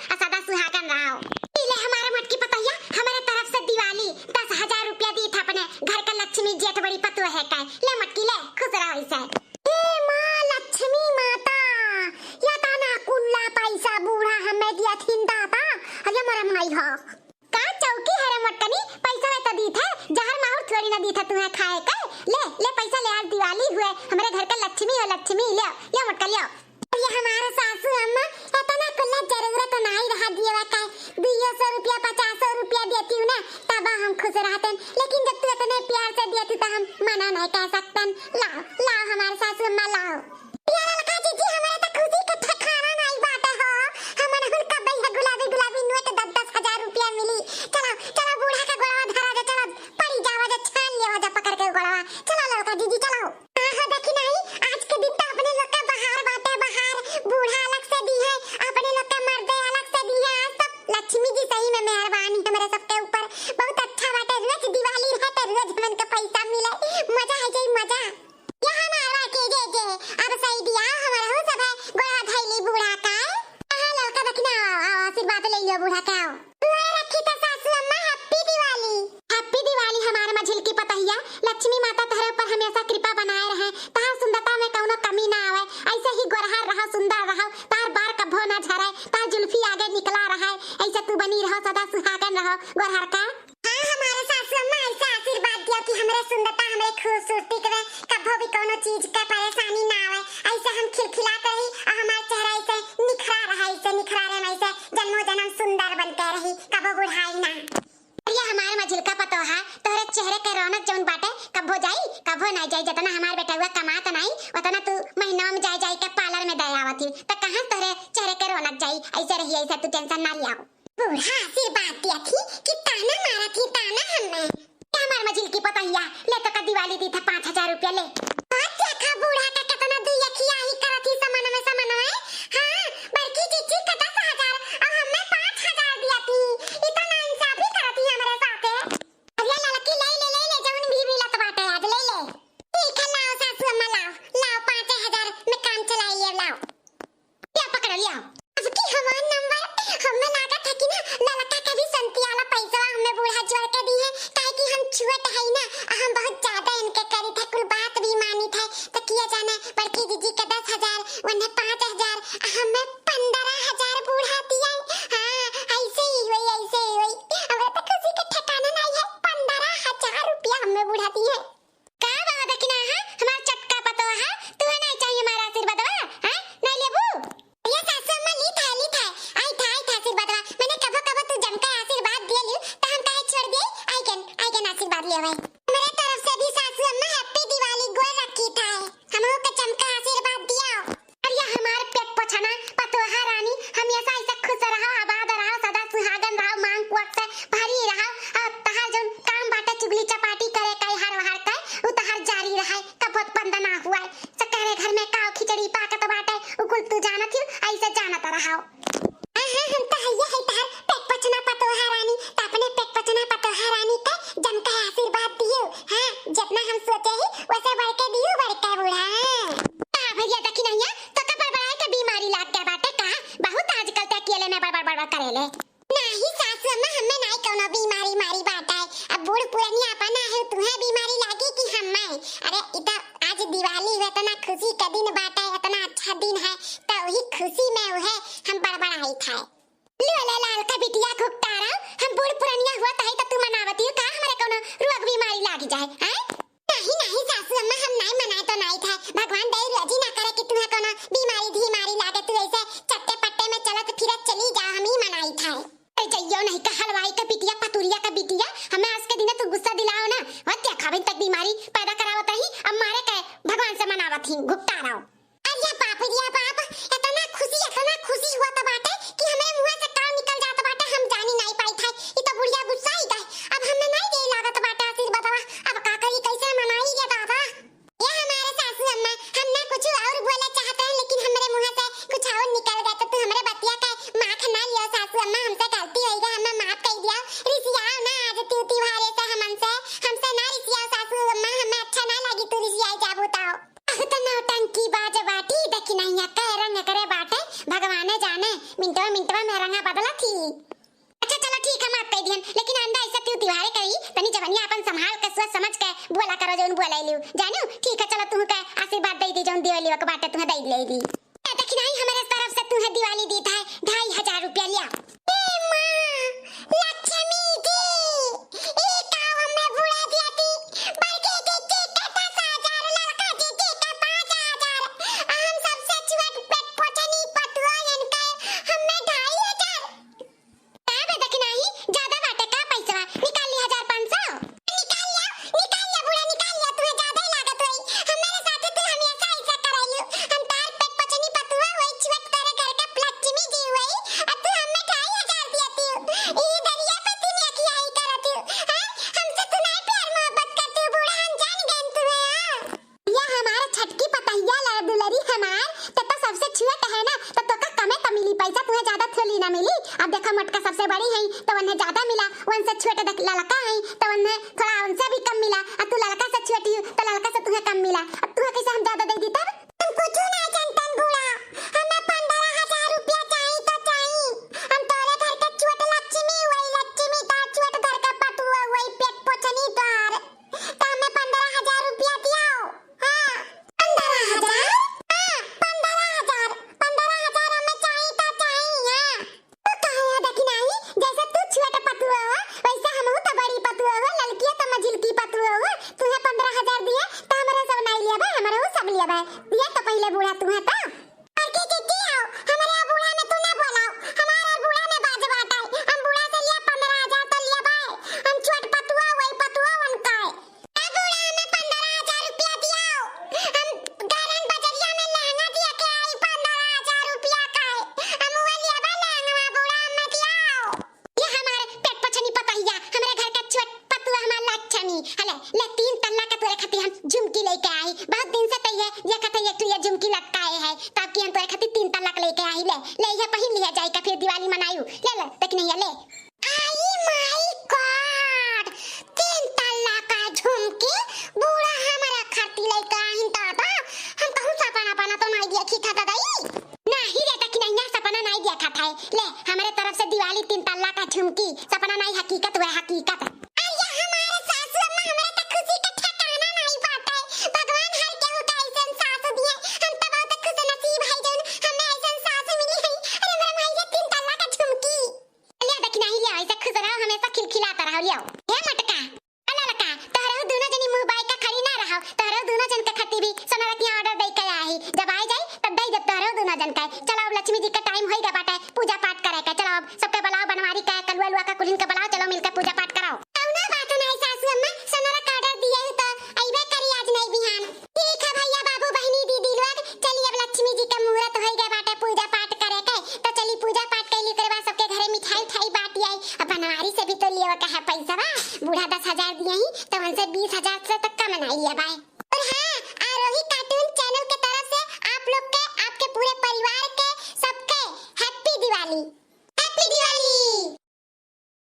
और सदा सुहागन रहो। ले हमारा मटकी पतैया, हमारे तरफ से दिवाली 10,000 रुपया दी था अपने घर का लक्ष्मी जेठ बड़ी पतु है का। ले मटकी ले, खुश रहो इसे। ए माँ लक्ष्मी माता, या ताना कुल्ला पैसा बूढ़ा हमें दिया थिंदा था, अरे मरा माई हो। का चौकी है रे मटकनी, पैसा वे तो दी थे, जहर माहौर थोड़ी ना दी था तुम्हें खाए का। ले ले पैसा ले, आज दिवाली हुए, हमारे घर का लक्ष्मी हो लक्ष्मी, ले ये मटका ले। ये हमारा सासू अम्मा इतना कुल्ला जरूरत नहीं रहा दिया का, 200 रुपया 50 रुपया देती हूँ ना तब हम खुश रहते, लेकिन जब तू इतने प्यार से देती तो हम मना नहीं कह सकते। लाओ लाओ हमारे सासू अम्मा लाओ। यार लखा जीजी हमारे तो खुशी का ठिकाना नहीं बाटे हो, हमने हुन कब है गुलाबी गुलाबी नोट 10,000 रुपया मिली। चलो चलो बूढ़ा का गोड़वा धरा जा, चलो पड़ी जावा जा, छान लेवा जा पकड़ के गोड़वा। चलो लखा जीजी चलो। हां देखी नहीं आज के दिन तो अपने लोग का बाहर बाटे, बाहर बूढ़ा अलग से दी है, अपने लोग का मर्द अलग से दी है। आज सब लक्ष्मी जी सही में मेहरबानी है मेरे सबके ऊपर, बहुत अच्छा बाटे। रोज दिवाली रहते रोज मन का पैसा मिले, मजा है जाई मजा। यहाँ मारवा के जे अब सही दिया हमारा हो सब है गोड़ा धैली बूढ़ा का। हां लड़का देखना आशीर्वाद ले लियो बूढ़ा का। मैं रखी तो सासू अम्मा हैप्पी दिवाली। हैप्पी दिवाली हमारे मझिल की पतैया, लक्ष्मी माता तेरे ऊपर हमेशा कृपा बनाए रहे, तार सुंदरता में कोनो कमी ना आवे, ऐसे ही गोरहर रहो सुंदर रहो, तार बार कभो ना झरे, तार जुल्फी आगे निकला रहे, ऐसे तू बनी रहो सदा सुहागन रहो गोरहर का। हां हमारे सासू अम्मा ऐसा आशीर्वाद दिया कि हमरे सुंदरता हमरे खूबसूरती के कभो भी कोनो चीज का परेशानी ना आवे, ऐसे हम खिलखिलाते रही और हमारा चेहरा ऐसे निखरा रहा, ऐसे निखरा रहे, ऐसे जन्मों जन्म सुंदर बनते रही, कभो बुढ़ाई ना। ये हमारे मझिल का पतो है, तोरे चेहरे के रौनक जौन बाटे कभो जाई कभो ना जाई, जितना हमार बेटा हुआ कमात नहीं उतना तू महीना में जाई के पार्लर में दे आवत ही, तो कहां तोरे चेहरे के रौनक जाई, ऐसे रही ऐसे तू टेंशन ना लियाओ। बूढ़ा आशीर्वाद दिया थी कि ताना मारा थी ताना हमने, हमार मझिल की पतैया ले तो का दिवाली दी था 5,000 रुपया ले। और देखा बूढ़ा का कितना दुयखिया ही करत ही समन में हां बड़की जीजी का 10,000 और हमें 5,000 दिया थी, इतना इंसाफी करत ही हमारे साथे। अरे लड़की ले जौन भी मिलत बाटे आज ले ले। ठीक है लाओ सासू अम्मा लाओ 5,000 में काम चलाइए, लाओ क्या पकड़ लिया। अब की हमारा नंबर हमें लागत है कि ना लड़का का भी संती वाला पैसा हमें बूढ़ा जोड़ के दी है, काहे कि हम छुअत है ना, हम बहुत ज्यादा इनके करी थे, कुल बात भी मानी थे, तो किया जाना बड़की दीदी का 10,000 उन्हें 5,000 हमें 15,000 बूढ़ा दिया। हां ऐसे ही हुई हमें तो खुशी का ठिकाना नहीं है, 15,000 रुपया हमें बूढ़ा दी है। का बाबा देखना है हमारा चटका पतो है, तू नहीं चाहिए हमारा आशीर्वाद है नहीं लेबू। ये सासू अम्मा ली था आई था आशीर्वाद, मैंने कबो तू जमका आशीर्वाद दे लियो तो हम काहे छोड़ दे, आई कैन आशीर्वाद ले भाई। मेरे तरफ से भी सासू अम्मा हैप्पी दिवाली गोल रखी था, हमहु के चमका आशीर्वाद दिया। और ये हमारे पेट पोछना पतोहा रानी हमेशा ऐसे खुश रहो, आबाद रहो, सदा सुहागन रहो, मांग कुआक से भरी रहो, और तहार जोन काम बाटे चुगली चपाटी करे कई हर वहार का उ तहार जारी रहे, कबोत बंद ना हुआ। सकरे घर में काव खिचड़ी पाकत बाटे उकुल तू जानत ही ऐसे जानत रहो। हम तो है तार पेट पचना पतोहा रानी, त अपने पेट पचना पतोहा रानी का जमका आशीर्वाद दियो। हां जितना हम सोचे ही वैसे बढ़ के दियो, बड़का बूढ़ा का भैया देखी नहीं है तो कपर बड़ाई के बीमारी लाग के बाटे का, बहुत आजकल ते अकेले में बड़ करेले। नहीं सासू अम्मा हमें नहीं कोनो बीमारी मारी बाटा है, अब बूढ़ पुरानी अपना है तुम्हें बीमारी लागी कि हमें। अरे इधर आज दिवाली है, इतना खुशी का दिन बाटा है, इतना अच्छा दिन है, तो वही खुशी में वह हम बड़बड़ाई था। ले लाल का बिटिया घुकतारा, हम बूढ़ पुरानिया हुआ ताही तो तू मनावती हो का हमारे कोनो रोग बीमारी लागी जाए हैं। नहीं सासू अम्मा हम नहीं मनाए तो नहीं था, भगवान दे राजी ना करे कि तुम्हें कोनो बीमारी लागे, तू ऐसे चट्टे पट्टे में चलत फिरत चली जा, हम ही मनाई था। जइयो नहीं का हलवाई का बिटिया पतुरिया का बिटिया, हमें आज के दिन तू गुस्सा दिलाओ ना, और क्या खाबिन तक बीमारी पैदा करावत ही, अब मारे के भगवान से मनावत ही घुकता रहो। अरे बाप इतना खुशी हुआ तो बाटे कि हमें मुंह से काव निकल जात बाटे, हम जानी नहीं पाई था, ई तो बुढ़िया गुस्सा ही गए, अब हमें नहीं दे लागत बाटे आशीर्वाद, अब का करी कैसे मनाई ये बाबा। ये हमारे सासू अम्मा हम ना कुछ और बोले चाहते हैं, लेकिन हमारे मुंह से कुछ और निकल गया, तो तू हमारे बतिया का माफ ना लियो सासू अम्मा, हमसे गलती हो गई, हमें माफ कर दिया। रिसियाओ ना आज तू तिवारे से हमसे ना रिसियाओ सासू अम्मा, हमें अच्छा ना लगी तू रिसियाई जा बताओ। तो नौटंकी बात में रंगा बदला थी। अच्छा चलो ठीक है, माफ कर दियन, लेकिन अंदा ऐसा क्यों तिवारे करी तनी जवनिया अपन संभाल के सोच समझ के बोला करो जोन बोला लियो जानू। ठीक है चलो तुम का आशीर्वाद दे दी जोन दिवाली के बाटे तुम्हें दे लेगी। देखी नहीं हमारे तरफ से तुम्हें दिवाली दी था 2500 रुपया लिया। ए मां लक्ष्मी जी ए काव हमें बुला दिया थी बल्कि के 10,000 लड़का जी के 5,000 हम सबसे छुट पेट पोछनी पटवायन का हमें 2,500 काबे देखी नहीं ज्यादा बाटे का पैसा निकाल ली 1,500 निकाल लिया बुढ़ा निकाल लिया। तुम्हें ज्यादा ही लागत हुई हमारे साथ तू हमेशा ऐसा कराइयो। हम तार पेट पोछनी पटवा होई छुट तेरे घर का लक्ष्मी जी हुई अब तू हमें 2,500 दिया तू ई दरिया पे तू ने किया ही करत हां हमसे तू नहीं प्यार मोहब्बत करती बूढ़ा हम जान गए तुम्हें। या हमारा छटकी पतैया लड़दुलरी हमार तो सबसे छुट है ना तो का कमे तो मिली पैसा तुम्हें ज्यादा थोड़ी ना मिली। अब देखो मटका सबसे बड़ी है तो उन्हें ज्यादा मिला उनसे छोटे लड़का है तो उन्हें थोड़ा उनसे भी कम मिला। अब तू लड़का से छोटी तो लड़का से तुम्हें कम मिला। अब तुम्हें कैसे हम ज्यादा दे दी तब तुम कुछ ना जानतन बूढ़ा हमें 15,000 रुपया चाहिए तो चाहिए। हम तोरे घर के छोटे लक्ष्मी वही लक्ष्मी का छोटे घर का पटुआ वही पेट पोछनी तार तो हमें 15,000 रुपया दियो। हां 15,000 हां 15,000 हमें चाहिए तो चाहिए। हां तू कहे देखी नहीं जैसे तू छोटे पटुआ हो वैसे हम तो बड़ी पटुआ हो लड़की तो मझिलकी पटुआ हो। तुझे 15,000 दिए तो हमारे सब नहीं लिया भाई हमारे वो सब लिया भाई दिया तो पहले बूढ़ा तुम्हें तो और के आओ हमारे बूढ़ा ने तू ना बोलाओ हमारे बूढ़ा ने बाज बाटा हम बूढ़ा से लिया 15,000 तो लिया भाई हम छोट पटुआ वही पटुआ उनका है। ए बूढ़ा हमें 15,000 रुपया दियो। हम गारन बजरिया में लहंगा दिया के आई 15,000 रुपया का है हम वो लिया भाई लहंगा बूढ़ा हमें दियो। ये हमारे पेट पोछनी पतैया हमारे घर का छोट पटुआ हमारा लक्ष्मी हले ले 3 तल्ला का तोरे खातिर हम झुमकी लेके आई बहुत दिन से तैये ये कहते ये तू ये झुमकी लटकाए है तब की हम तोरे खातिर 3 तल्ला लेके आई ले ये पहन लिया जाए का फिर दिवाली मनायू ले देख नहीं ले आई माय गॉड 3 तल्ला का झुमकी बूढ़ा हमारा खातिर लेके आई तो हम कहूं सपना पाना तो नहीं देखी था दादाई नहीं रे तक नहीं सपना नहीं देखा था ले हमारे तरफ से दिवाली 3 तल्ला का झुमकी सपना नहीं हकीकत हुआ हकीकत। चलो अब लक्ष्मी जी का टाइम होएगा बाटे पूजा पाठ करे का चलो अब सबके बुलाओ बनवारी का कलुआ लुआ का कुलिन के बुलाओ चलो मिलकर पूजा पाठ कराओ। कौना बात नहीं सासू अम्मा सोनारा का ऑर्डर दिए तो आइबे करी आज नहीं बिहान। ठीक है भैया बाबू बहनी दीदी लोग चलिए अब लक्ष्मी जी का मुहूर्त होएगा बाटे पूजा पाठ करे के तो चली पूजा पाठ कैली करवा सबके घरे मिठाई ठाई बाटी आई अब बनवारी से भी तो लियो का है पैसा बूढ़ा 10,000 दिए ही तो उनसे 20,000 से